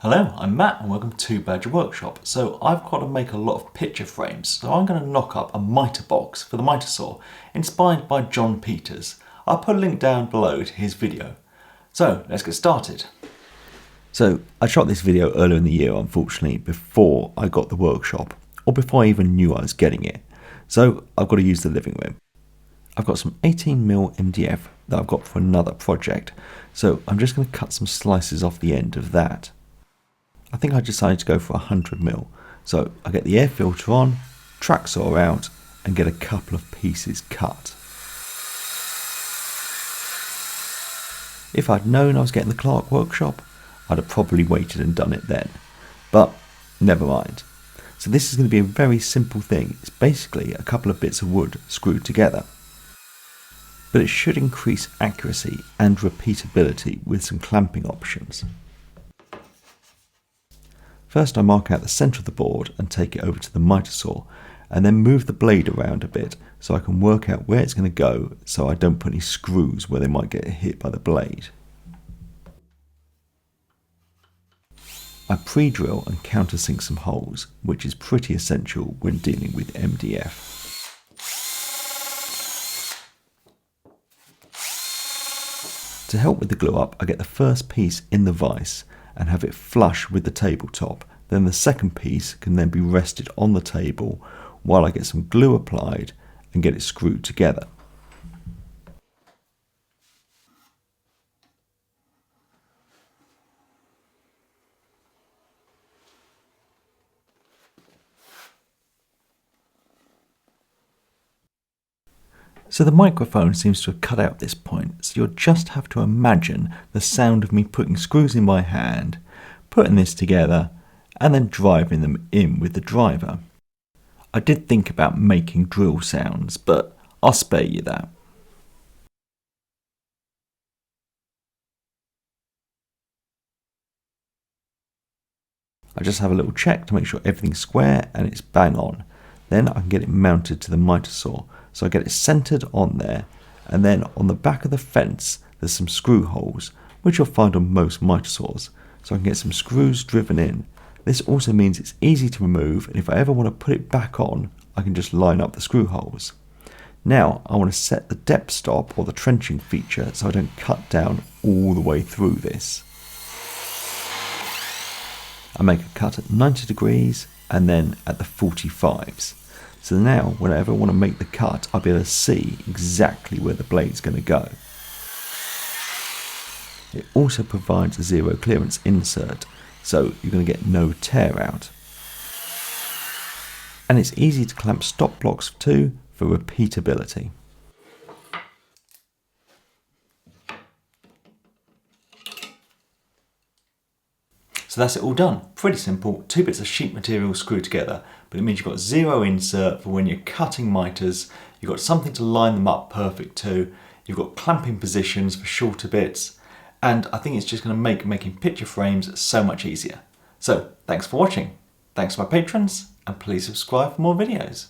Hello, I'm Matt and welcome to Badger Workshop. So I've got to make a lot of picture frames, so I'm going to knock up a Mitre box for the Mitre saw, inspired by Jon Petters. I'll put a link down below to his video. So let's get started. So I shot this video earlier in the year, unfortunately, before I got the workshop, or before I even knew I was getting it. So I've got to use the living room. I've got some 18mm MDF that I've got for another project, so I'm just going to cut some slices off the end of that. I think I decided to go for 100mm, so I get the air filter on, track saw out, and get a couple of pieces cut. If I'd known I was getting the Clark workshop, I'd have probably waited and done it then, but never mind. So this is going to be a very simple thing. It's basically a couple of bits of wood screwed together, but it should increase accuracy and repeatability with some clamping options. First I mark out the centre of the board and take it over to the Mitre saw, and then move the blade around a bit so I can work out where it's going to go so I don't put any screws where they might get hit by the blade. I pre-drill and countersink some holes, which is pretty essential when dealing with MDF. To help with the glue up, I get the first piece in the vise and have it flush with the tabletop. Then the second piece can then be rested on the table while I get some glue applied and get it screwed together. So the microphone seems to have cut out this point, so you'll just have to imagine the sound of me putting screws in my hand, putting this together, and then driving them in with the driver. I did think about making drill sounds, but I'll spare you that. I just have a little check to make sure everything's square and it's bang on. Then I can get it mounted to the Mitre saw. So I get it centred on there, and then on the back of the fence there's some screw holes, which you'll find on most Mitre saws. So I can get some screws driven in. This also means it's easy to remove, and if I ever want to put it back on, I can just line up the screw holes. Now I want to set the depth stop or the trenching feature so I don't cut down all the way through this. I make a cut at 90 degrees and then at the 45s. So now, whenever I want to make the cut, I'll be able to see exactly where the blade's going to go. It also provides a zero clearance insert, so you're going to get no tear out. And it's easy to clamp stop blocks too for repeatability. So that's it all done. Pretty simple, two bits of sheet material screwed together, but it means you've got zero insert for when you're cutting mitres, you've got something to line them up perfect to, you've got clamping positions for shorter bits, and I think it's just going to make making picture frames so much easier. So thanks for watching, thanks to my patrons, and please subscribe for more videos.